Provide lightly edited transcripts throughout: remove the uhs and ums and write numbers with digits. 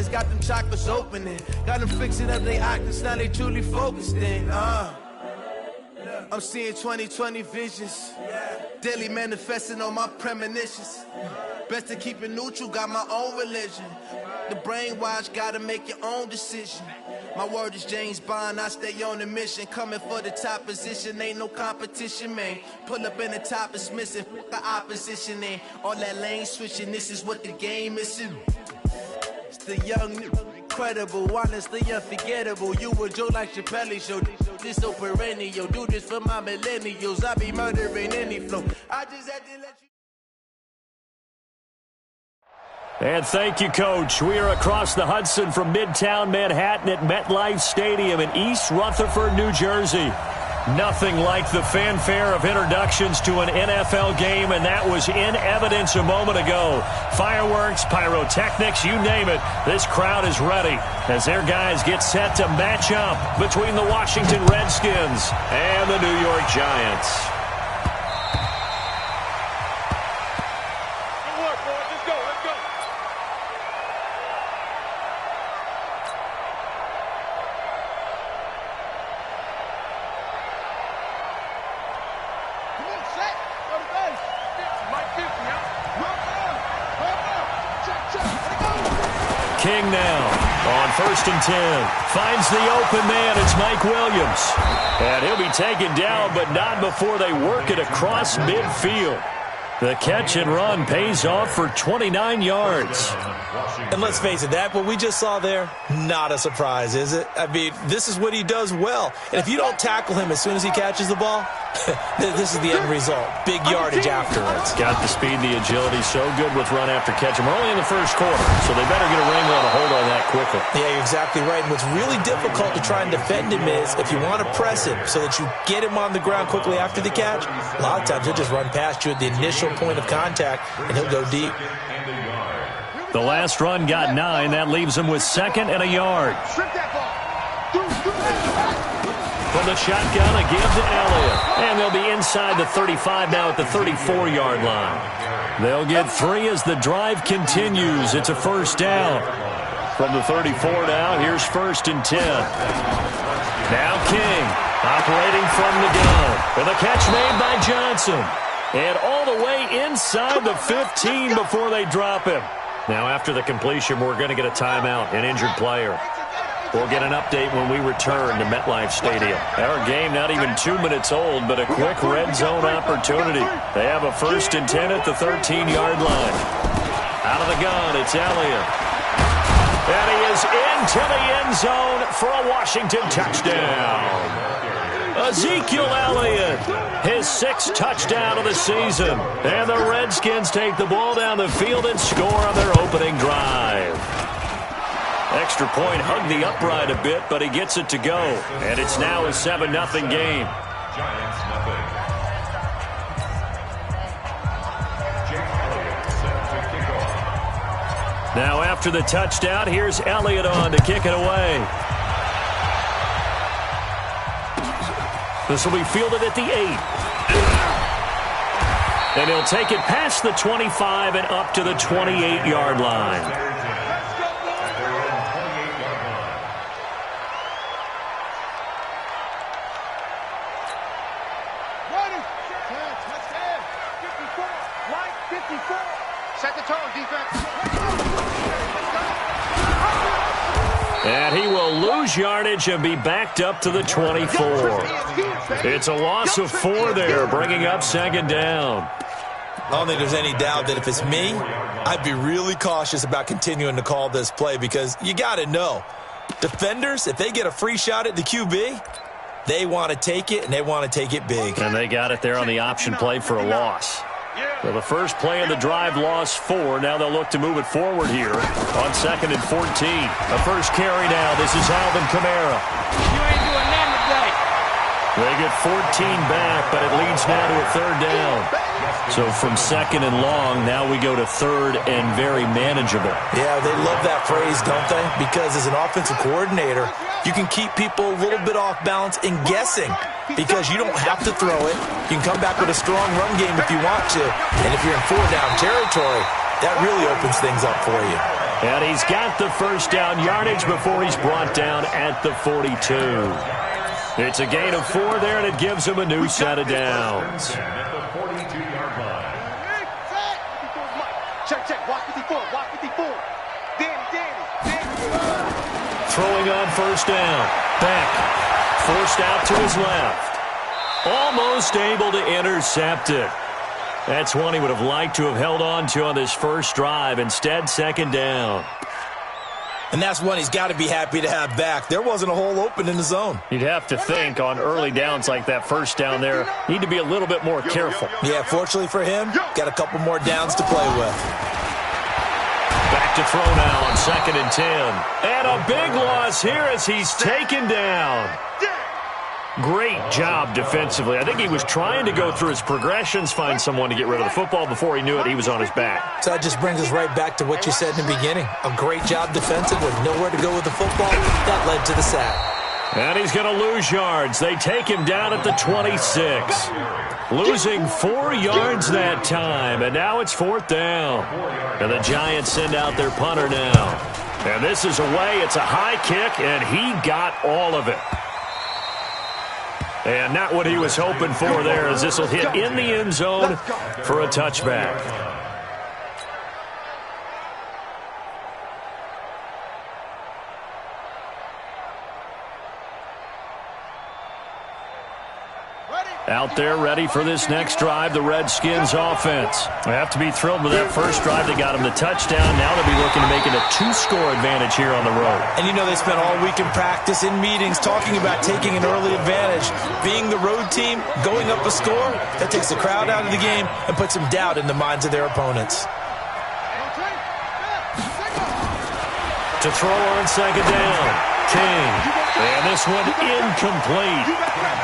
Wallets got them chocolates opening. Got them fixing up they octaves, now they truly focused in. I'm seeing 2020 visions. Daily manifesting on my premonitions. Best to keep it neutral, got my own religion. The brainwash, gotta make your own decision. My word is James Bond, I stay on the mission. Coming for the top position, ain't no competition, man. Pull up in the top, it's missing, fuck the opposition, and all that lane switching, this is what the game is. It's the young, incredible, honestly unforgettable. You a Joe like Chappelle show, this so perennial. Do this for my millennials, I be murdering any flow. I just had to let you. And thank you, Coach. We are across the Hudson from Midtown Manhattan at MetLife Stadium in East Rutherford, New Jersey. Nothing like the fanfare of introductions to an NFL game, and that was in evidence a moment ago. Fireworks, pyrotechnics, you name it. This crowd is ready as their guys get set to match up between the Washington Redskins and the New York Giants. King now on 1st and 10. Finds the open man. It's Mike Williams. And he'll be taken down, but not before they work it across midfield. The catch and run pays off for 29 yards. And let's face it, that what we just saw there, not a surprise, is it? I mean, this is what he does well. And if you don't tackle him as soon as he catches the ball, this is the end result. Big yardage afterwards. Got the speed, the agility, so good with run after catch. And we're only in the first quarter, so they better get a wringer on a hold on that quickly. Yeah, you're exactly right. And what's really difficult to try and defend him is if you want to press him so that you get him on the ground quickly after the catch, a lot of times he'll just run past you at the initial point of contact, and he'll go deep. The last run got 9. That leaves him with 2nd and a yard. From the shotgun, a give to Elliott. And they'll be inside the 35 now at the 34-yard line. They'll get 3 as the drive continues. It's a first down. From the 34 now, here's 1st and 10. Now King, operating from the gun. With a catch made by Johnson. And all the way inside the 15 before they drop him. Now after the completion, we're going to get a timeout, an injured player. We'll get an update when we return to MetLife Stadium. Our game not even 2 minutes old, but a quick red zone opportunity. They have a 1st and 10 at the 13-yard line. Out of the gun, it's Elliott. And he is into the end zone for a Washington touchdown. Ezekiel Elliott, his 6th touchdown of the season. And the Redskins take the ball down the field and score on their opening drive. Extra point hugged the upright a bit, but he gets it to go. And it's now a 7-0 game. Now after the touchdown, here's Elliott on to kick it away. This will be fielded at the 8. And he'll take it past the 25 and up to the 28-yard line. Set the tone, defense. And he will lose yardage and be backed up to the 24. It's a loss of 4 there, bringing up 2nd down. I don't think there's any doubt that if it's me, I'd be really cautious about continuing to call this play because you got to know, defenders, if they get a free shot at the QB, they want to take it, and they want to take it big. And they got it there on the option play for a loss. So the first play of the drive lost 4. Now they'll look to move it forward here on 2nd and 14. The first carry now. This is Alvin Kamara. You ain't doing nothing today. They get 14 back, but it leads now to a 3rd down. So from 2nd and long, now we go to 3rd and very manageable. Yeah, they love that phrase, don't they? Because as an offensive coordinator, you can keep people a little bit off balance and guessing because you don't have to throw it. You can come back with a strong run game if you want to. And if you're in 4-down territory, that really opens things up for you. And he's got the first down yardage before he's brought down at the 42. It's a gain of 4 there, and it gives him a new set of downs. Check. Watch 54. Danny. Throwing on first down. Beck forced out to his left. Almost able to intercept it. That's one he would have liked to have held on to on this first drive. Instead, second down. And that's one he's got to be happy to have back. There wasn't a hole open in the zone. You'd have to think on early downs like that first down there, need to be a little bit more careful. Yeah, fortunately for him, got a couple more downs to play with. Back to throw now on 2nd and 10. And a big loss here as he's taken down. Great job defensively. I think he was trying to go through his progressions, find someone to get rid of the football. Before he knew it, he was on his back. So that just brings us right back to what you said in the beginning. A great job defensively. Nowhere to go with the football. That led to the sack. And he's going to lose yards. They take him down at the 26. Losing 4 yards that time. And now it's 4th down. And the Giants send out their punter now. And this is away. It's a high kick, and he got all of it. And not what he was hoping for there, as this will hit in the end zone for a touchback. Out there ready for this next drive, the Redskins offense. They have to be thrilled with that first drive. They got him the touchdown. Now they'll be looking to make it a 2-score advantage here on the road. And you know they spent all week in practice, in meetings, talking about taking an early advantage. Being the road team, going up a score, that takes the crowd out of the game and puts some doubt in the minds of their opponents. To throw on second down, King. And this one incomplete.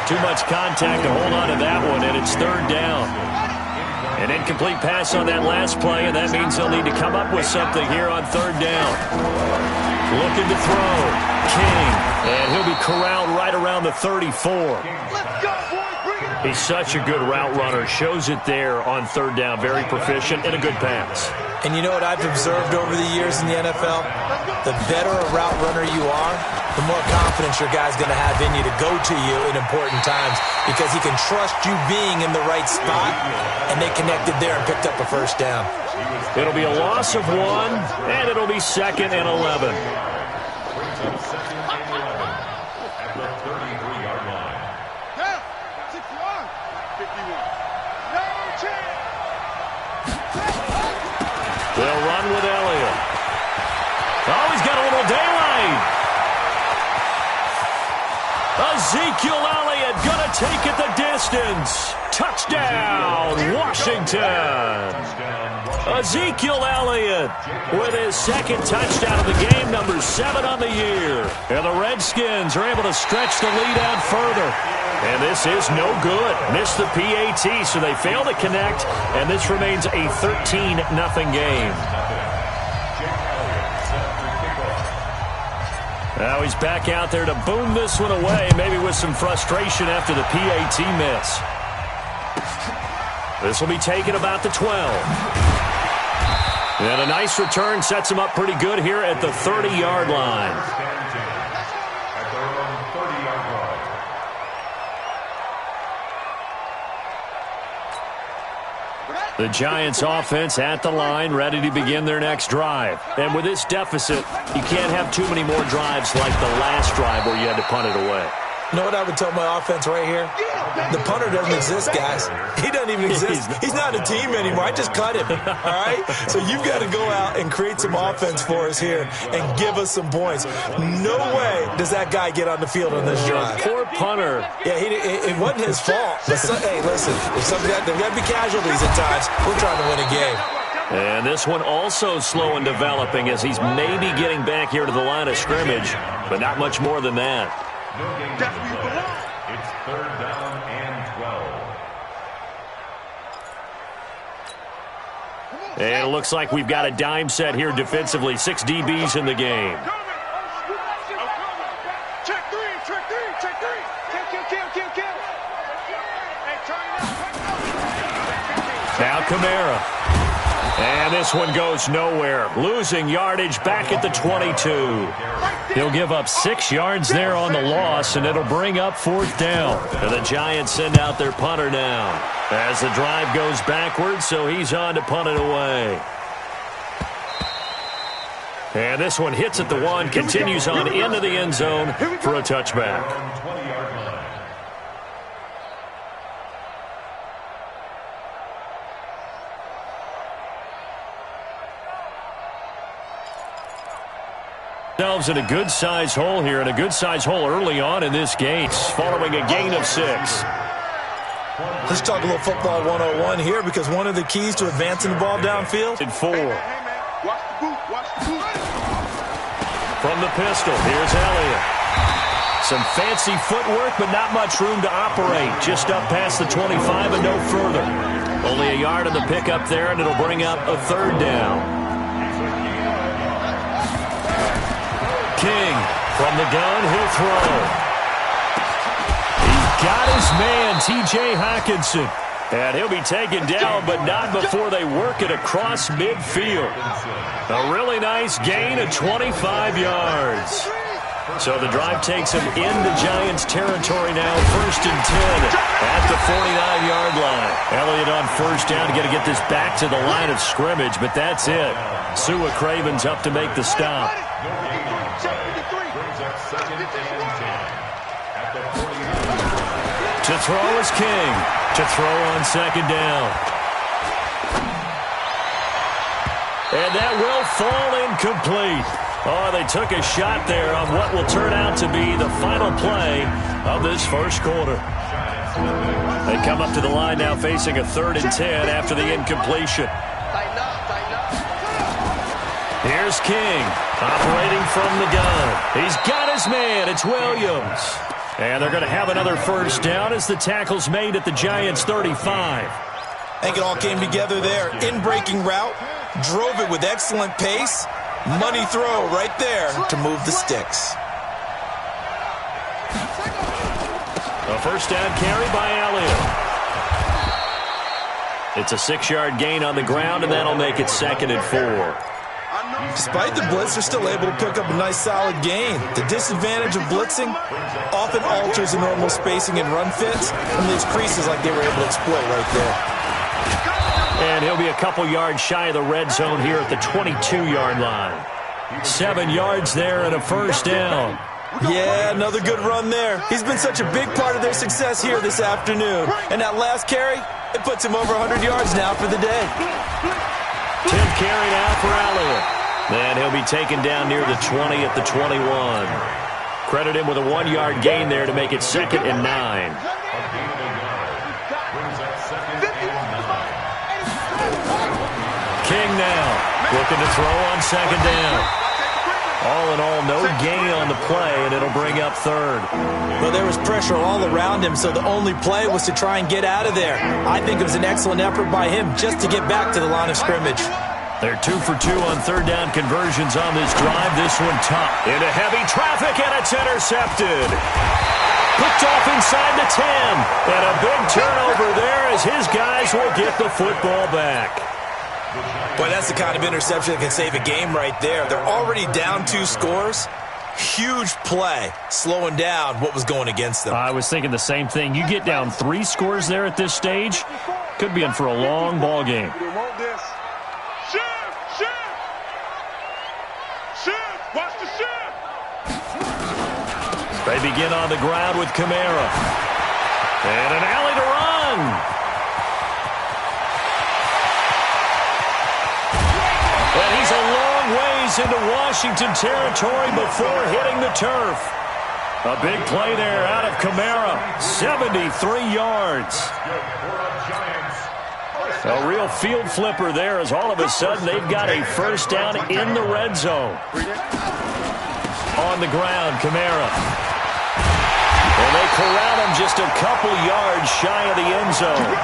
Too much contact to hold on to that one, and it's 3rd down. An incomplete pass on that last play, and that means they'll need to come up with something here on 3rd down. Looking to throw. King. And he'll be corralled right around the 34. He's such a good route runner. Shows it there on 3rd down. Very proficient and a good pass. And you know what I've observed over the years in the NFL? The better a route runner you are, the more confidence your guy's going to have in you to go to you in important times because he can trust you being in the right spot, and they connected there and picked up a first down. It'll be a loss of 1, and it'll be 2nd and 11. They'll run with Elliott. Oh, he's got a little daylight. Ezekiel Elliott going to take it the distance. Touchdown, Washington. Ezekiel Elliott with his 2nd touchdown of the game, number 7 on the year. And the Redskins are able to stretch the lead out further. And this is no good. Missed the PAT, so they fail to connect, and this remains a 13-0 game. Now he's back out there to boom this one away, maybe with some frustration after the PAT miss. This will be taken about the 12. And a nice return sets him up pretty good here at the 30-yard line. The Giants offense at the line, ready to begin their next drive. And with this deficit, you can't have too many more drives like the last drive where you had to punt it away. You know what I would tell my offense right here? The punter doesn't exist, guys. He doesn't even exist. He's not a team anymore. I just cut him, all right? So you've got to go out and create some offense for us here and give us some points. No way does that guy get on the field on this drive. Poor punter. Yeah, it wasn't his fault. But hey, listen, there's got to be casualties at times. We're trying to win a game. And this one also slow in developing as he's maybe getting back here to the line of scrimmage, but not much more than that. It's 3rd down and 12. And it looks like we've got a dime set here defensively. 6 DBs in the game. Check three. Kill. Now Kamara. And this one goes nowhere. Losing yardage back at the 22. He'll give up 6 yards there on the loss, and it'll bring up 4th down. And the Giants send out their punter now as the drive goes backwards, so he's on to punt it away. And this one hits at the 1, continues on into the end zone for a touchback. Themselves in a good-sized hole here, and a good-sized hole early on in this game, following a gain of 6. Let's talk a little football 101 here, because one of the keys to advancing the ball downfield. 4. From the pistol, here's Elliott. Some fancy footwork, but not much room to operate. Just up past the 25 and no further. Only a yard on the pickup there, and it'll bring up a 3rd down. King from the gun, he'll throw. He's got his man, T.J. Hockenson. And he'll be taken down, but not before they work it across midfield. A really nice gain of 25 yards. So the drive takes him into Giants territory now, 1st and 10 at the 49-yard line. Elliott on 1st down, got to get this back to the line of scrimmage, but that's it. Sua Craven's up to make the stop. To throw is King. To throw on 2nd down. And that will fall incomplete. Oh, they took a shot there on what will turn out to be the final play of this first quarter. They come up to the line now facing a 3rd and 10 after the incompletion. Here's King operating from the gun. He's got his man. It's Williams. And they're going to have another 1st down as the tackle's made at the Giants' 35. I think it all came together there. In-breaking route, drove it with excellent pace. Money throw right there to move the sticks. A 1st down carry by Elliott. It's a 6-yard gain on the ground, and that'll make it 2nd and 4. Despite the blitz, they're still able to pick up a nice solid gain. The disadvantage of blitzing often alters the normal spacing and run fits and leaves creases like they were able to exploit right there. And he'll be a couple yards shy of the red zone here at the 22-yard line. 7 yards there and a 1st down. Yeah, another good run there. He's been such a big part of their success here this afternoon. And that last carry, it puts him over 100 yards now for the day. 10th carry now for Elliott. And he'll be taken down near the 20 at the 21. Credit him with a 1-yard gain there to make it 2nd and 9. King now looking to throw on 2nd down. All in all, no gain on the play, and it'll bring up 3rd. Well, there was pressure all around him, so the only play was to try and get out of there. I think it was an excellent effort by him just to get back to the line of scrimmage. They're 2 for 2 on 3rd down conversions on this drive. This one tough. Into heavy traffic, and it's intercepted. Picked off inside the 10. And a big turnover there as his guys will get the football back. Boy, that's the kind of interception that can save a game right there. They're already down 2 scores. Huge play, slowing down what was going against them. I was thinking the same thing. You get down 3 scores there at this stage, could be in for a long ball game. Watch the shift. They begin on the ground with Kamara. And an alley to run. And he's a long ways into Washington territory before hitting the turf. A big play there out of Kamara. 73 yards. A real field flipper there as all of a sudden they've got a 1st down in the red zone. On the ground, Kamara. And they corral him just a couple yards shy of the end zone.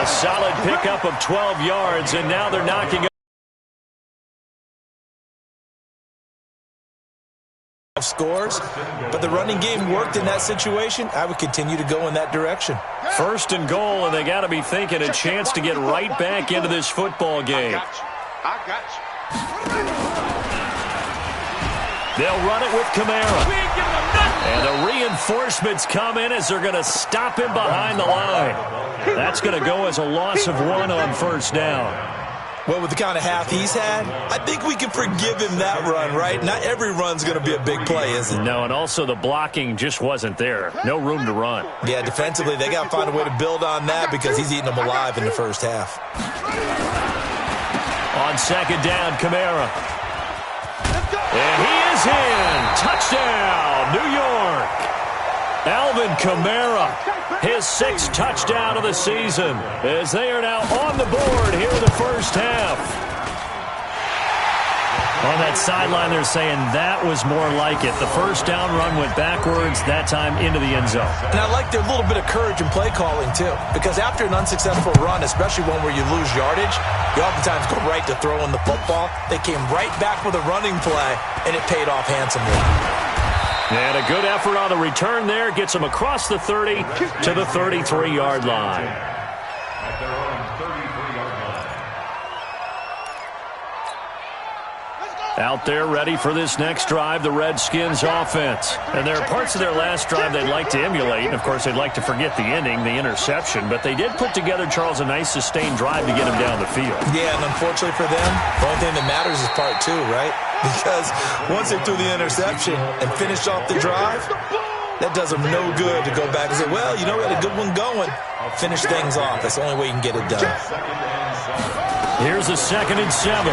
A solid pickup of 12 yards, and now they're knocking scores, but the running game worked in that situation. I would continue to go in that direction. 1st and goal, and they got to be thinking a chance to get right back into this football game. I got you. They'll run it with Kamara. And the reinforcements come in as they're going to stop him behind the line. That's going to go as a loss of 1 on first down. Well, with the kind of half he's had, I think we can forgive him that run, right? Not every run's going to be a big play, is it? No, and also the blocking just wasn't there. No room to run. Yeah, defensively, they got to find a way to build on that because he's eating them alive in the first half. On second down, Kamara. And he is in. Touchdown, New York. Alvin Kamara, his 6th touchdown of the season, as they are now on the board here in the first half. On that sideline, they're saying that was more like it. The first down run went backwards, that time into the end zone. And I like their little bit of courage in play calling, too. Because after an unsuccessful run, especially one where you lose yardage, you oftentimes go right to throwing the football. They came right back with a running play, and it paid off handsomely. And a good effort on the return there. Gets them across the 30 to the 33-yard line. At their own 33-yard line. Out there ready for this next drive, the Redskins offense. And there are parts of their last drive they'd like to emulate. And, of course, they'd like to forget the ending, the interception. But they did put together, Charles, a nice sustained drive to get him down the field. Yeah, and unfortunately for them, the only thing that matters is part 2, right? Because once they threw the interception and finished off the drive, that does them no good to go back and say, well, you know, we had a good one going. Finish things off. That's the only way you can get it done. Here's a 2nd and 7.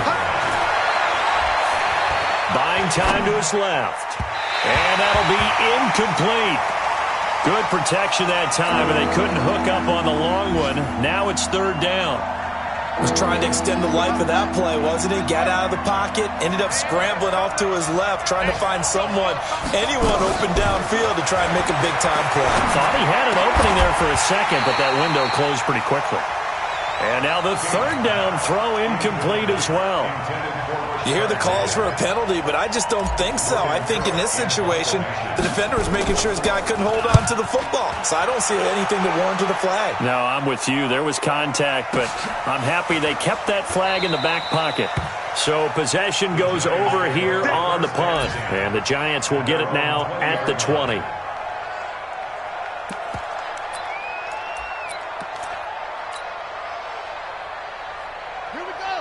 Buying time to his left. And that'll be incomplete. Good protection that time, and they couldn't hook up on the long one. Now it's 3rd down. Was trying to extend the life of that play, wasn't he? Got out of the pocket, ended up scrambling off to his left, trying to find anyone open downfield to try and make a big-time play. Thought he had an opening there for a second, but that window closed pretty quickly. And now the 3rd down throw incomplete as well. You hear the calls for a penalty, but I just don't think so. I think in this situation, the defender was making sure his guy couldn't hold on to the football. So I don't see anything that warranted a flag. No, I'm with you. There was contact, but I'm happy they kept that flag in the back pocket. So possession goes over here on the punt. And the Giants will get it now at the 20.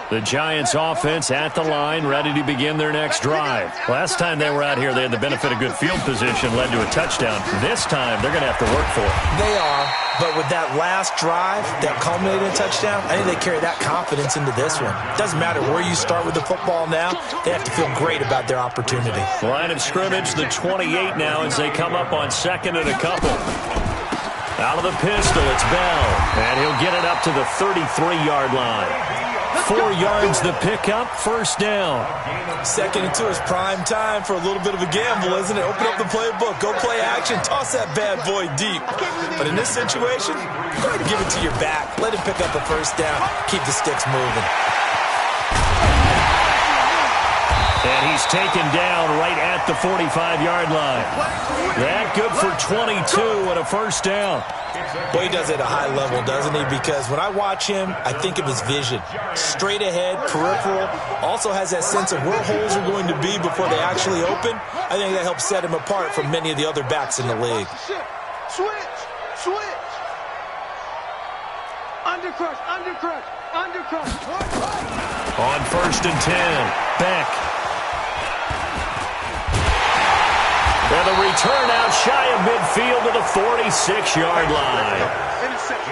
The Giants offense at the line, ready to begin their next drive. Last time they were out here, they had the benefit of good field position, led to a touchdown. This time, they're going to have to work for it. They are, but with that last drive that culminated in a touchdown, I think they carry that confidence into this one. Doesn't matter where you start with the football now, they have to feel great about their opportunity. Line of scrimmage, the 28 now as they come up on 2nd and a couple. Out of the pistol, it's Bell, and he'll get it up to the 33-yard line. 4 yards the pickup, 1st down. 2nd and 2 is prime time for a little bit of a gamble, isn't it? Open up the playbook, go play action, toss that bad boy deep. But in this situation, go ahead and give it to your back. Let him pick up a 1st down. Keep the sticks moving. And he's taken down right at the 45-yard line. That good for 22 and a 1st down. Boy, he does it at a high level, doesn't he? Because when I watch him, I think of his vision. Straight ahead, peripheral. Also has that sense of where holes are going to be before they actually open. I think that helps set him apart from many of the other backs in the league. Switch. Undercrush. On 1st and 10, Beck. And the return out shy of midfield to the 46-yard line.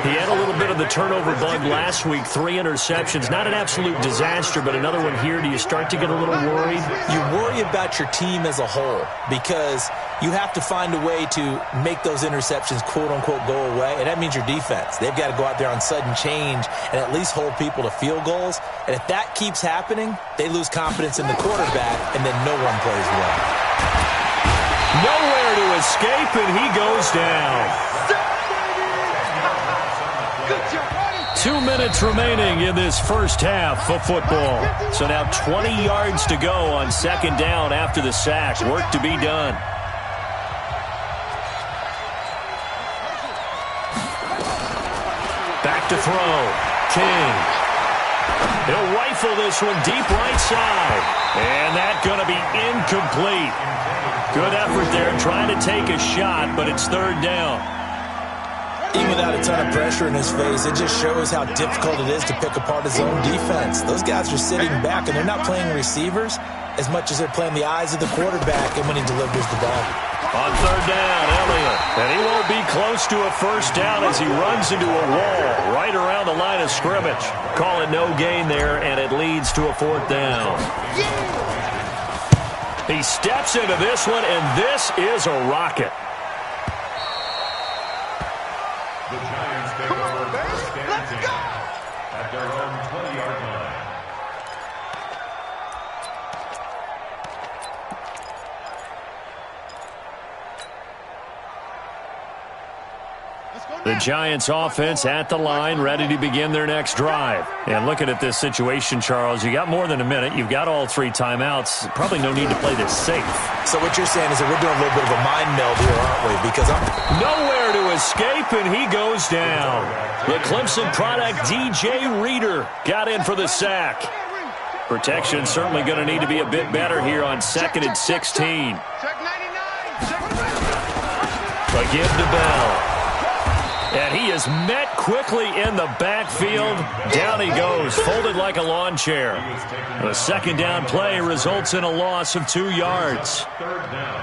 He had a little bit of the turnover bug last week, 3 interceptions. Not an absolute disaster, but another one here. Do you start to get a little worried? You worry about your team as a whole because you have to find a way to make those interceptions, quote-unquote, go away, and that means your defense. They've got to go out there on sudden change and at least hold people to field goals. And if that keeps happening, they lose confidence in the quarterback, and then no one plays well. Nowhere to escape, and he goes down. 2 minutes remaining in this first half of football. So now 20 yards to go on 2nd down after the sack. Work to be done. Back to throw. King. He'll rifle this one deep right side. And that's going to be incomplete. Good effort there trying to take a shot, but it's third down. Even without a ton of pressure in his face, it just shows how difficult it is to pick apart his own defense. Those guys are sitting back, and they're not playing receivers as much as they're playing the eyes of the quarterback and when he delivers the ball. On third down, Elliott. And he won't be close to a first down as he runs into a wall right around the line of scrimmage. Call it no gain there, and it leads to a fourth down. He steps into this one, and this is a rocket. The Giants take over first and 10 at their own 20-yard line. The Giants offense at the line, ready to begin their next drive. And looking at this situation, Charles, you got more than a minute. You've got all three timeouts. Probably no need to play this safe. So what you're saying is that we're doing a little bit of a mind meld here, aren't we? Because nowhere to escape, and he goes down. The Clemson product, DJ Reader, got in for the sack. Protection certainly going to need to be a bit better here on 2nd and 16. Again to Bell. And he is met quickly in the backfield. Down he goes, folded like a lawn chair. The second down play results in a loss of 2 yards. Third down.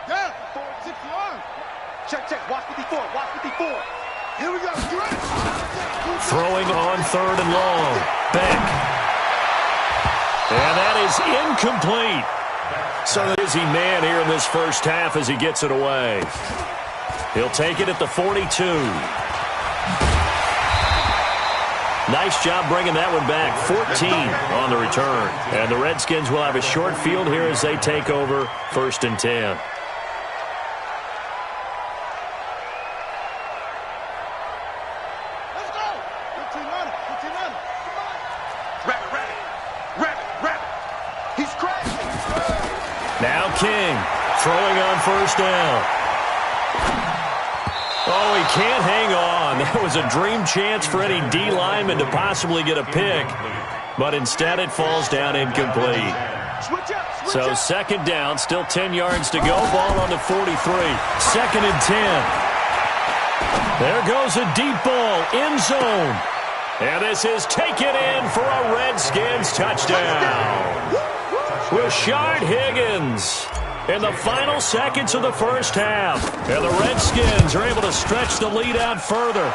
Down. 6 yards. Check. Watch 54. Watch 54. Here we go. Throwing on third and long. Beck. And that is incomplete. So busy man here in this first half as he gets it away. He'll take it at the 42. Nice job bringing that one back. 14 on the return. And the Redskins will have a short field here as they take over 1st and 10. Let's go. 15 on it. He's crashing. Now King throwing on first down. Oh, he can't hang on. That was a dream chance for any D lineman to possibly get a pick. But instead it falls down incomplete. So second down, still 10 yards to go. Ball on the 43. 2nd and 10. There goes a deep ball, end zone. And this is taken in for a Redskins touchdown. Rashard Higgins in the final seconds of the first half. And the Redskins are able to stretch the lead out further.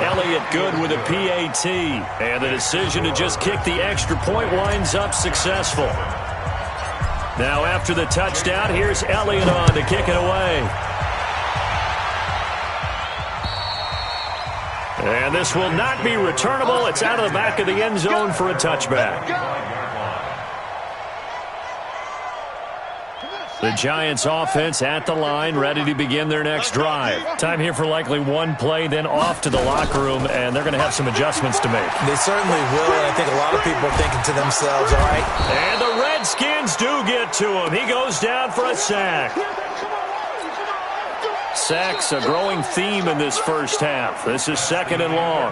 Elliott good with a PAT. And the decision to just kick the extra point winds up successful. Now after the touchdown, here's Elliott on to kick it away. And this will not be returnable. It's out of the back of the end zone for a touchback. The Giants offense at the line, ready to begin their next drive. Time here for likely one play, then off to the locker room, and they're going to have some adjustments to make. They certainly will, and I think a lot of people are thinking to themselves, all right. And the Redskins do get to him. He goes down for a sack. Sacks a growing theme in this first half. This is 2nd and long.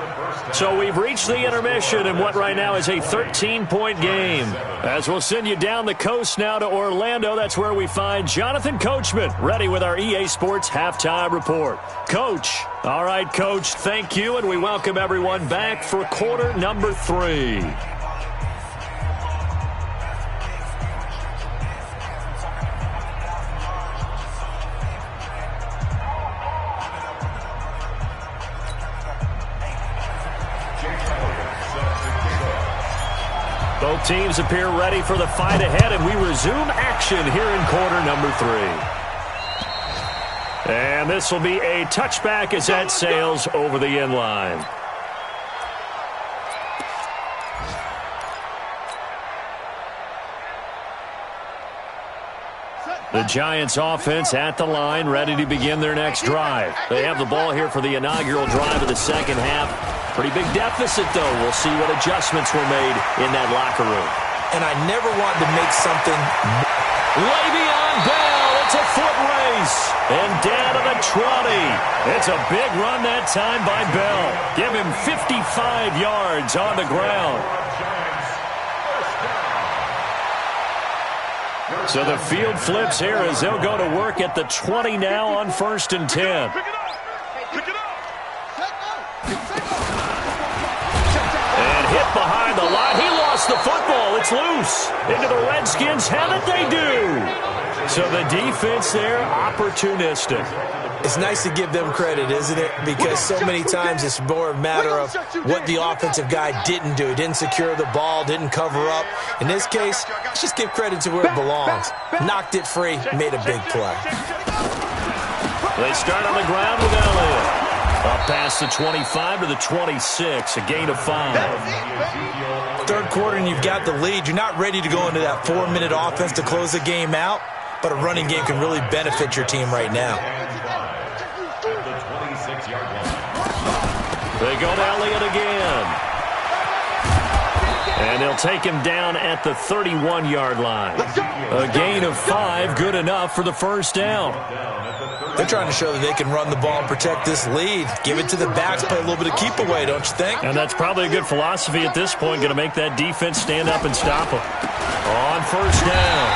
So we've reached the intermission in what right now is a 13-point game. As we'll send you down the coast now to Orlando, that's where we find Jonathan Coachman, ready with our EA Sports Halftime Report. Coach. All right, Coach, thank you, and we welcome everyone back for quarter number 3. Both teams appear ready for the fight ahead, and we resume action here in quarter number 3. And this will be a touchback as that sails over the end line. The Giants offense at the line, ready to begin their next drive. They have the ball here for the inaugural drive of the second half. Pretty big deficit, though. We'll see what adjustments were made in that locker room. And I never wanted to make something. Le'Veon Bell It's a foot race. And down to the 20. It's a big run that time by Bell. Give him 55 yards on the ground. So the field flips here as they'll go to work at the 20 now on 1st and 10. And hit behind the line. He lost the football. It's loose. Into the Redskins. Have it they do. So the defense there, opportunistic. It's nice to give them credit, isn't it? Because so many times it's more a matter of what the offensive guy didn't do. He didn't secure the ball, didn't cover up. In this case, let's just give credit to where it belongs. Knocked it free, made a big play. They start on the ground with Elliott. Up past the 25 to the 26, a gain of 5. Third quarter and you've got the lead. You're not ready to go into that 4-minute offense to close the game out, but a running game can really benefit your team right now. They go to Elliott again. And they'll take him down at the 31-yard line. A gain of 5, good enough for the first down. They're trying to show that they can run the ball and protect this lead. Give it to the backs, play a little bit of keep away, don't you think? And that's probably a good philosophy at this point, going to make that defense stand up and stop them. On first down,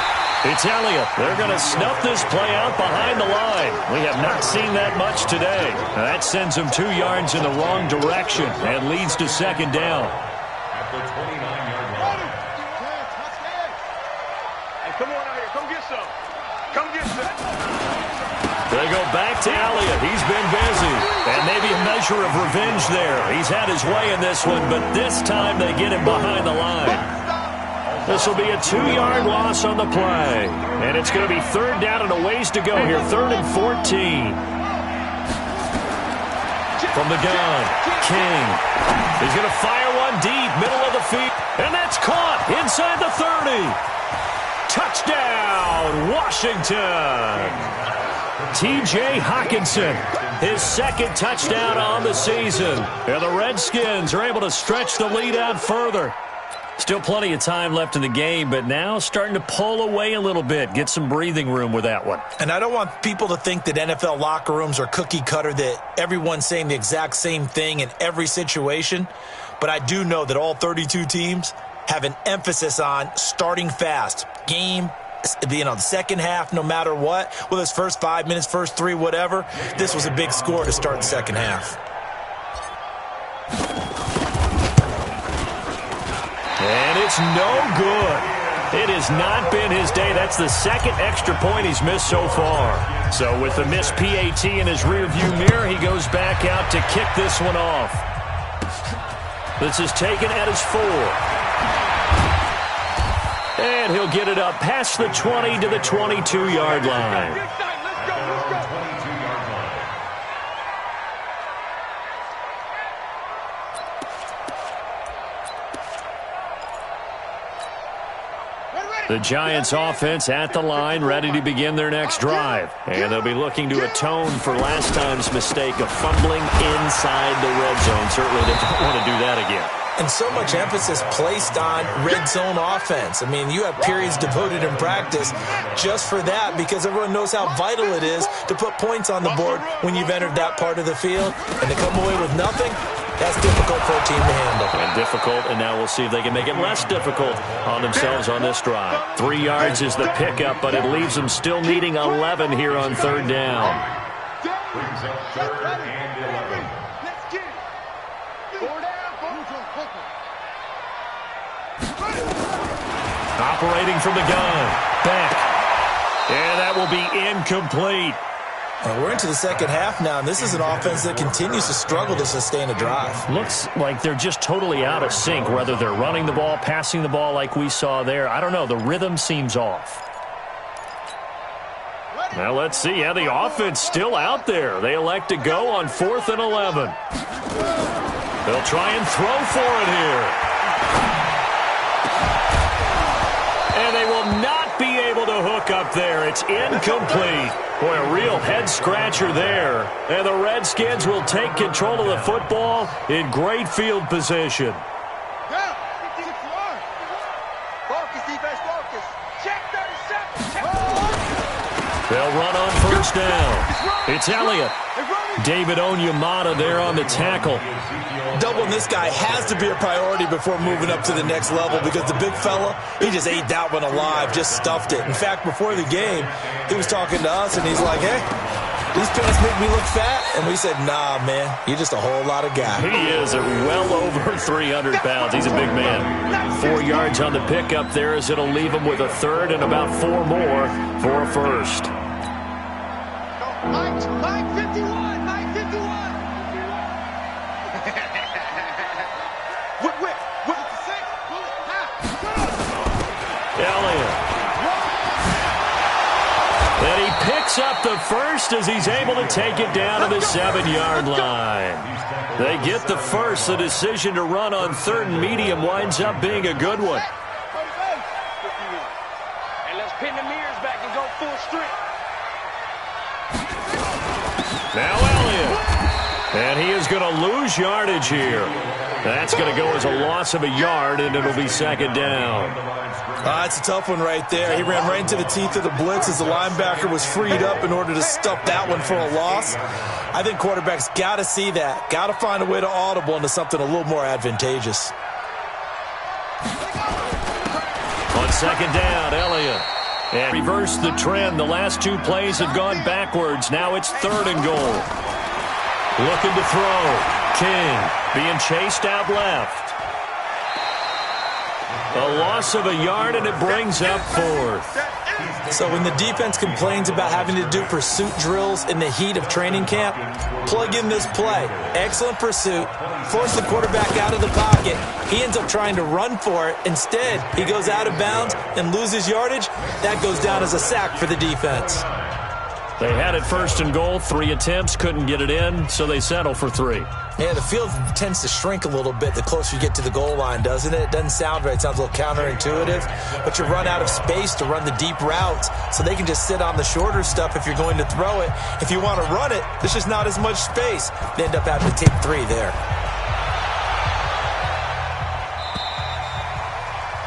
it's Elliott. They're going to snuff this play out behind the line. We have not seen that much today. Now that sends them 2 yards in the wrong direction and leads to second down. At the 29-yard line. Hey, come on out here. Come get some. Come get some. They go back to Elliott. He's been busy. And maybe a measure of revenge there. He's had his way in this one, but this time they get him behind the line. This will be a 2-yard loss on the play. And it's going to be third down and a ways to go here. 3rd and 14. From the gun, King. He's going to fire one deep, middle of the field. And that's caught inside the 30. Touchdown, Washington. T.J. Hockenson, his second touchdown on the season. And the Redskins are able to stretch the lead out further. Still plenty of time left in the game, but now starting to pull away a little bit. Get some breathing room with that one. And I don't want people to think that NFL locker rooms are cookie cutter, that everyone's saying the exact same thing in every situation. But I do know that all 32 teams have an emphasis on starting fast. Game, the second half, no matter what. Whether it's first 5 minutes, first 3, whatever. This was a big score to start the second half. And it's no good. It has not been his day. That's the second extra point he's missed so far. So with the missed PAT in his rearview mirror, he goes back out to kick this one off. This is taken at his 4. And he'll get it up past the 20 to the 22-yard line. The Giants offense at the line, ready to begin their next drive. And they'll be looking to atone for last time's mistake of fumbling inside the red zone. Certainly they don't want to do that again. And so much emphasis placed on red zone offense. I mean, you have periods devoted in practice just for that, because everyone knows how vital it is to put points on the board when you've entered that part of the field. And to come away with nothing, that's difficult for a team to handle. And difficult, and now we'll see if they can make it less difficult on themselves on this drive. 3 yards is the pickup, but it leaves them still needing 11 here on third down. Brings up 3rd and 11. Operating from the gun. Back. And that will be incomplete. We're into the second half now, and this is an offense that continues to struggle to sustain a drive. Looks like they're just totally out of sync, whether they're running the ball, passing the ball like we saw there. I don't know. The rhythm seems off. Now let's see. Yeah, the offense still out there. They elect to go on 4th and 11. They'll try and throw for it here. And they will not be able to hook up there. It's incomplete. Boy, a real head-scratcher there. And the Redskins will take control of the football in great field position. They'll run on first down. It's Elliott. David Onyemata there on the tackle. Doubling this guy has to be a priority before moving up to the next level because the big fella, he just ate that one alive, just stuffed it. In fact, before the game, he was talking to us, and he's like, hey, these pants make me look fat. And we said, nah, man, you're just a whole lot of guy. He is well over 300 pounds. He's a big man. 4 yards on the pickup there as it'll leave him with a third and about 4 more for a first. Mike 51. Elliott. And he picks up the first as he's able to take it down to the 7-yard line. They get the first. The decision to run on third and medium winds up being a good one. And let's pin the mirrors back and go full strength. Now Elliott. And he is going to lose yardage here. That's going to go as a loss of a yard, and it'll be second down. It's a tough one right there. He ran right into the teeth of the blitz as the linebacker was freed up in order to stuff that one for a loss. I think quarterbacks got to see that. Got to find a way to audible into something a little more advantageous. On second down, Elliott. And reverse the trend. The last 2 plays have gone backwards. Now it's third and goal. Looking to throw. King being chased out left. A loss of a yard, and it brings up fourth. So when the defense complains about having to do pursuit drills in the heat of training camp, plug in this play. Excellent pursuit. Force the quarterback out of the pocket. He ends up trying to run for it. Instead, he goes out of bounds and loses yardage. That goes down as a sack for the defense. They had it first and goal, 3 attempts, couldn't get it in, so they settle for 3. Yeah, the field tends to shrink a little bit the closer you get to the goal line, doesn't it? It doesn't sound right. It sounds a little counterintuitive. But you run out of space to run the deep routes, so they can just sit on the shorter stuff if you're going to throw it. If you want to run it, there's just not as much space. They end up having to take 3 there.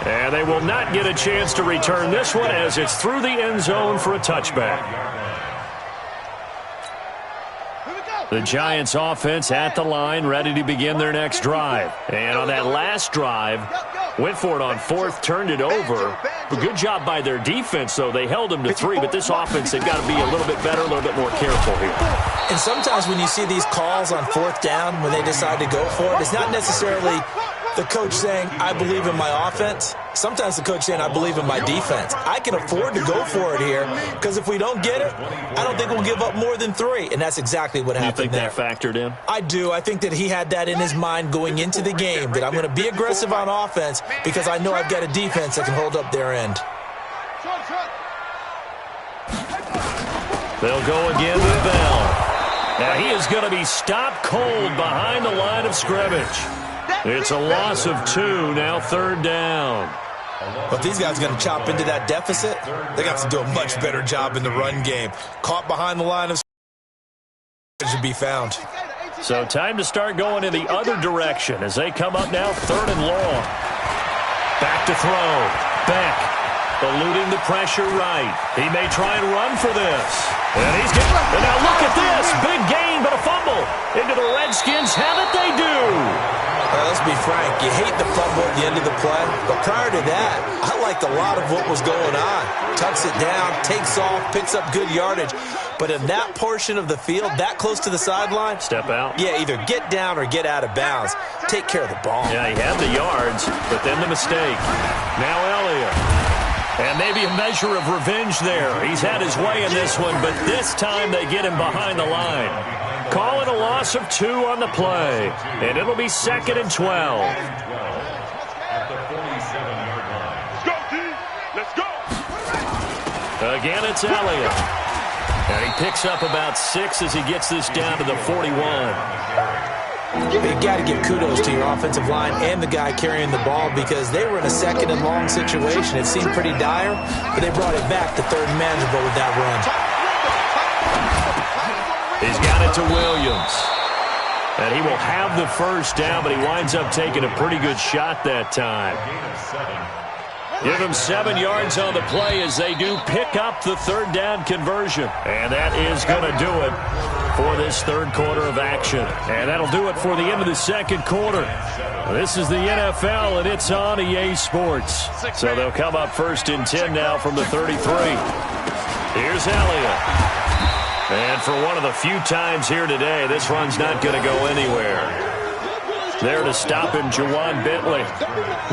And they will not get a chance to return this one as it's through the end zone for a touchback. The Giants offense at the line, ready to begin their next drive. And on that last drive, went for it on fourth, turned it over. A good job by their defense, though. They held them to 3, but this offense, they've got to be a little bit better, a little bit more careful here. And sometimes when you see these calls on fourth down, when they decide to go for it, it's not necessarily the coach saying, I believe in my offense. Sometimes the coach saying, I believe in my defense. I can afford to go for it here because if we don't get it, I don't think we'll give up more than 3. And that's exactly what happened there. You think that factored in? I do. I think that he had that in his mind going into the game, that I'm going to be aggressive on offense because I know I've got a defense that can hold up their end. They'll go again with Bell. Now he is going to be stopped cold behind the line of scrimmage. It's a loss of 2, now third down. But if these guys are going to chop into that deficit, they got to do a much better job in the run game. Caught behind the line of scrimmage should be found. So time to start going in the other direction as they come up now third and long. Back to throw. Beck eluding the pressure right. He may try and run for this. And he's getting. And now look at this. Big gain, but a fumble. Into the Redskins. Have it they do. Well, let's be frank. You hate the fumble at the end of the play. But prior to that, I liked a lot of what was going on. Tucks it down, takes off, picks up good yardage. But in that portion of the field, that close to the sideline, step out. Yeah, either get down or get out of bounds. Take care of the ball. Yeah, he had the yards, but then the mistake. Now Elliott. And maybe a measure of revenge there. He's had his way in this one, but this time they get him behind the line. Call it a loss of 2 on the play, and it'll be second and 12. At the 47-yard line. Let's go, D. Let's go. Again, it's Elliott. And he picks up about 6 as he gets this down to the 41. You got to give kudos to your offensive line and the guy carrying the ball because they were in a second and long situation. It seemed pretty dire, but they brought it back to third and manageable with that run. He's got it to Williams. And he will have the first down, but he winds up taking a pretty good shot that time. Give them 7 yards on the play as they do pick up the third down conversion. And that is going to do it for this third quarter of action. And that'll do it for the end of the second quarter. This is the NFL, and it's on EA Sports. So they'll come up 1st and 10 now from the 33. Here's Elliott. And for one of the few times here today, this run's not going to go anywhere. There to stop him, Jawan Bentley.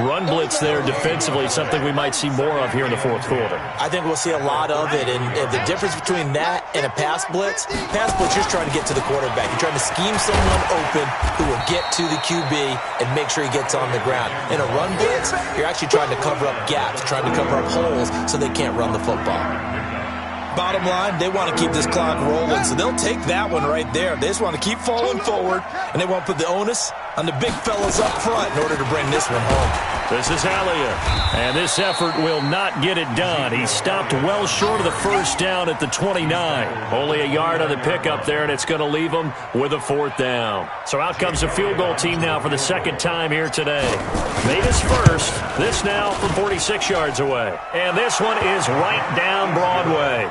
Run blitz there defensively, something we might see more of here in the fourth quarter. I think we'll see a lot of it, and the difference between that and a pass blitz, you're trying to get to the quarterback. You're trying to scheme someone open who will get to the QB and make sure he gets on the ground. In a run blitz, you're actually trying to cover up gaps, trying to cover up holes so they can't run the football. Bottom line, they want to keep this clock rolling, so they'll take that one right there. They just want to keep falling forward, and they want to put the onus on the big fellas up front in order to bring this one home. This is Elliott, and this effort will not get it done. He stopped well short of the first down at the 29. Only a yard on the pickup there, and it's going to leave them with a 4th down. So out comes the field goal team now for the second time here today. Made his first. This now from 46 yards away. And this one is right down Broadway.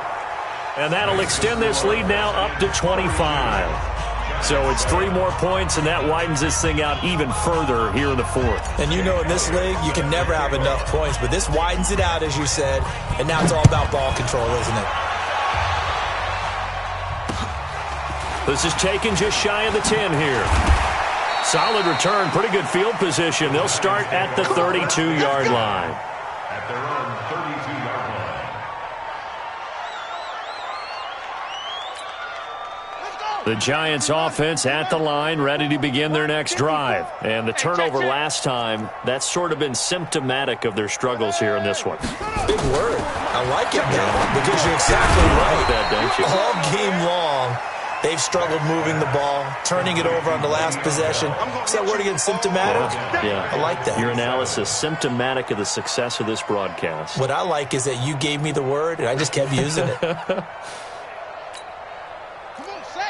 And that'll extend this lead now up to 25. So it's 3 more points, and that widens this thing out even further here in the fourth. And you know in this league, you can never have enough points, but this widens it out, as you said, and now it's all about ball control, isn't it? This is taken just shy of the 10 here. Solid return, pretty good field position. They'll start at the 32-yard line. At their own 32-yard line. The Giants offense at the line, ready to begin their next drive. And the turnover last time, that's sort of been symptomatic of their struggles here in this one. Big word. I like it now because you're exactly right. That, don't you? All game long, they've struggled moving the ball, turning it over on the last possession. Is that word again, symptomatic? Yeah. I like that. Your analysis, symptomatic of the success of this broadcast. What I like is that you gave me the word, and I just kept using it.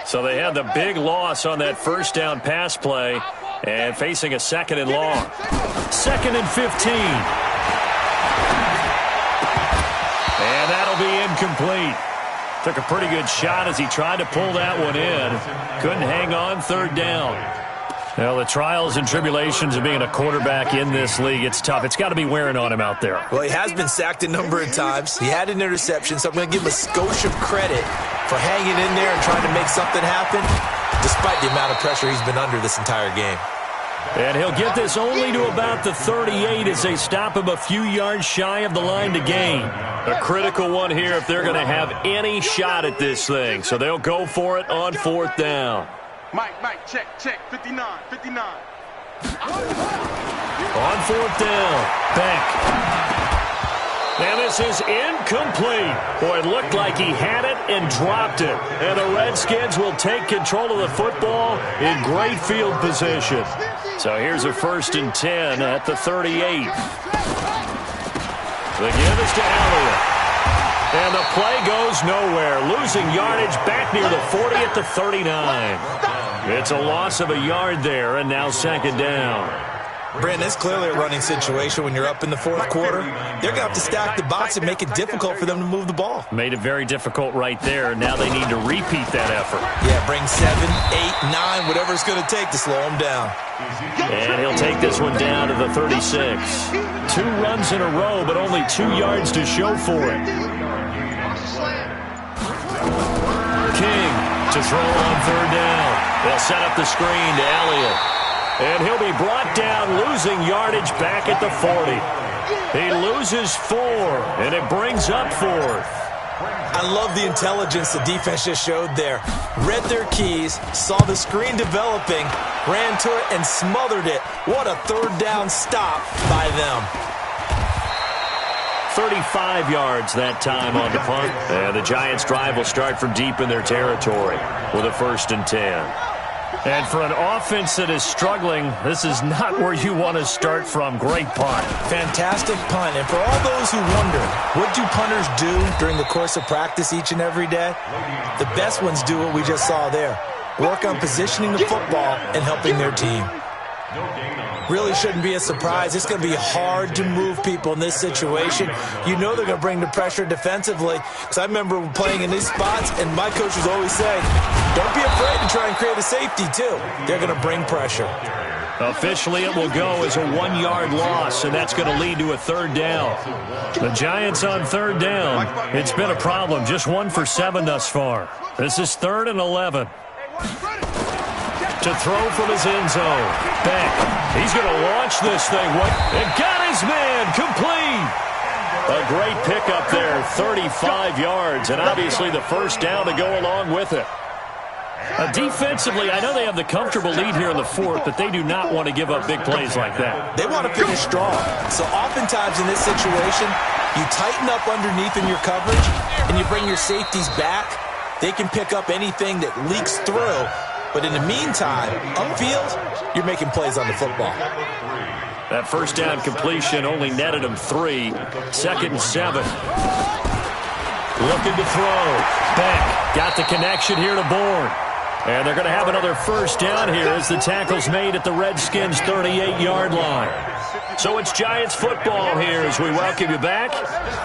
So they had the big loss on that first down pass play and facing a 2nd and long. 2nd and 15. And that'll be incomplete. Took a pretty good shot as he tried to pull that one in. Couldn't hang on 3rd down. Well, the trials and tribulations of being a quarterback in this league, it's tough. It's got to be wearing on him out there. Well, he has been sacked a number of times. He had an interception, so I'm going to give him a skosh of credit for hanging in there and trying to make something happen, despite the amount of pressure he's been under this entire game. And he'll get this only to about the 38 as they stop him a few yards shy of the line to gain. A critical one here if they're going to have any shot at this thing. So they'll go for it on 4th down. Mike, check, 59. On 4th down, Beck. And this is incomplete. Boy, it looked like he had it and dropped it. And the Redskins will take control of the football in great field position. So here's a 1st and 10 at the 38. The give is to Elliott. And the play goes nowhere. Losing yardage back near the 40 at the 39. It's a loss of a yard there, and now 2nd down. Brandon, it's clearly a running situation when you're up in the fourth quarter. They're going to have to stack the box and make it difficult for them to move the ball. Made it very difficult right there. Now they need to repeat that effort. Yeah, bring 7, 8, 9, whatever it's going to take to slow them down. And he'll take this one down to the 36. 2 runs in a row, but only 2 yards to show for it. King to throw on 3rd down. They'll set up the screen to Elliott. And he'll be brought down, losing yardage back at the 40. He loses 4, and it brings up 4th. I love the intelligence the defense just showed there. Read their keys, saw the screen developing, ran to it, and smothered it. What a 3rd down stop by them. 35 yards that time on the punt. And the Giants' drive will start from deep in their territory with a 1st and 10. And for an offense that is struggling, this is not where you want to start from. Great punt. Fantastic punt. And for all those who wonder, what do punters do during the course of practice each and every day? The best ones do what we just saw there. Work on positioning the football and helping their team. Really shouldn't be a surprise. It's going to be hard to move people in this situation. You know they're going to bring the pressure defensively. Because I remember playing in these spots, and my coach was always saying, don't be afraid to try and create a safety, too. They're going to bring pressure. Officially, it will go as a 1-yard loss, and that's going to lead to a third down. The Giants on third down. It's been a problem. Just 1 for 7 thus far. This is 3rd and 11. To throw from his end zone. Beck. He's going to launch this thing. And got his man complete. A great pickup there. 35 yards. And obviously the first down to go along with it. Defensively, I know they have the comfortable lead here in the 4th, but they do not want to give up big plays like that. They want to finish strong. So oftentimes in this situation, you tighten up underneath in your coverage, and you bring your safeties back. They can pick up anything that leaks through. But in the meantime, upfield, you're making plays on the football. That first down completion only netted him 3. 2nd and 7. Looking to throw. Beck got the connection here to Bourne. And they're going to have another first down here as the tackle's made at the Redskins' 38-yard line. So it's Giants football here as we welcome you back.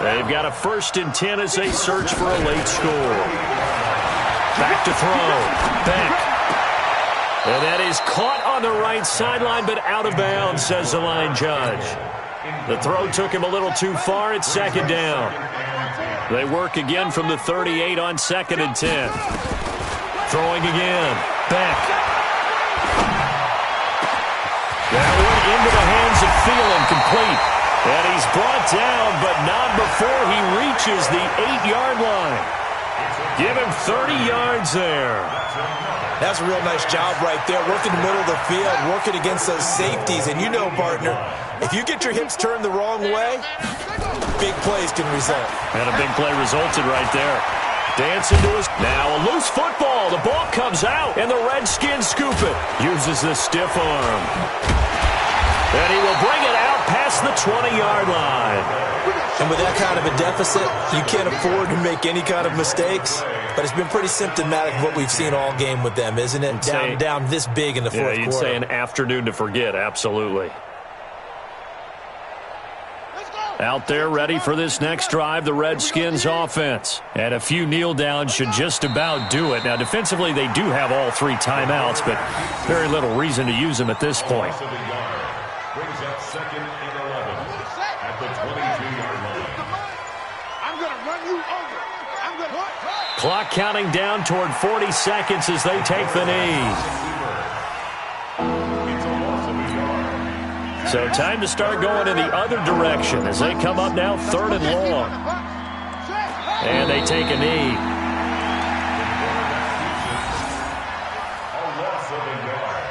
They've got a 1st and 10 as they search for a late score. Back to throw. Beck. And that is caught on the right sideline, but out of bounds, says the line judge. The throw took him a little too far. It's 2nd down. They work again from the 38 on 2nd and 10. Throwing again. Beck. That went into the hands of Thielen, complete. And he's brought down, but not before he reaches the 8-yard line. Give him 30 yards there. That's a real nice job right there. Working the middle of the field, working against those safeties. And you know, partner, if you get your hips turned the wrong way, big plays can result. And a big play resulted right there. Dancing to his... Now a loose football. The ball comes out, and the Redskins scoop it. Uses the stiff arm. And he will bring it out past the 20-yard line. And with that kind of a deficit, you can't afford to make any kind of mistakes. But it's been pretty symptomatic of what we've seen all game with them, isn't it? Down this big in the fourth quarter. Yeah, you'd say an afternoon to forget, absolutely. Out there ready for this next drive, the Redskins offense. And a few kneel downs should just about do it. Now, defensively, they do have all 3 timeouts, but very little reason to use them at this point. Brings up 2nd and 11 at the 22-yard line. I'm going to run you over. I'm going to... Clock counting down toward 40 seconds as they take the knee. So time to start going in the other direction as they come up now 3rd and long. And they take a knee. A loss of a yard.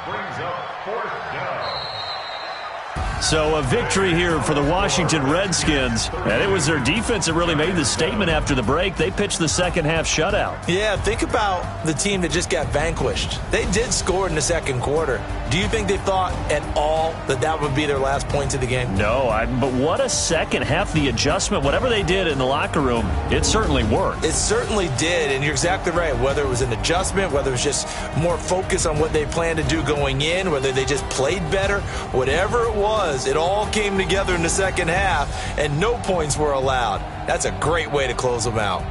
Brings up 4th down. So a victory here for the Washington Redskins. And it was their defense that really made the statement after the break. They pitched the second half shutout. Yeah, think about the team that just got vanquished. They did score in the 2nd quarter. Do you think they thought at all that that would be their last points of the game? No, but what a second half. The adjustment, whatever they did in the locker room, it certainly worked. It certainly did, and you're exactly right. Whether it was an adjustment, whether it was just more focus on what they planned to do going in, whether they just played better, whatever it was, it all came together in the second half, and no points were allowed. That's a great way to close them out.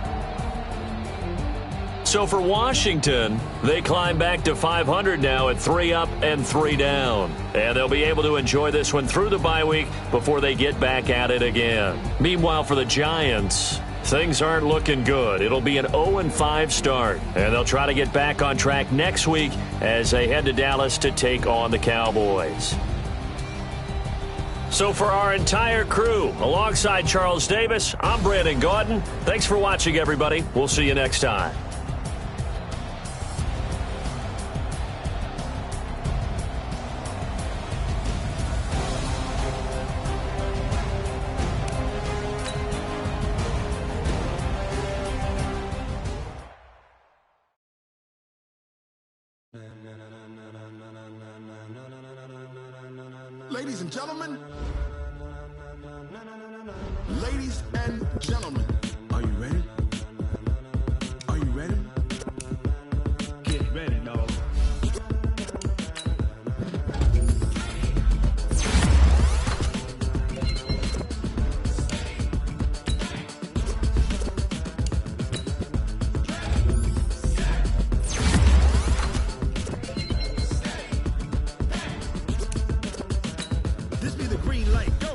So for Washington, they climb back to 500 now at 3 up and 3 down. And they'll be able to enjoy this one through the bye week before they get back at it again. Meanwhile, for the Giants, things aren't looking good. It'll be an 0-5 start. And they'll try to get back on track next week as they head to Dallas to take on the Cowboys. So for our entire crew, alongside Charles Davis, I'm Brandon Gaudin. Thanks for watching, everybody. We'll see you next time. Ladies and gentlemen, are you ready? Are you ready? Get ready, dog. This be the green light. Go.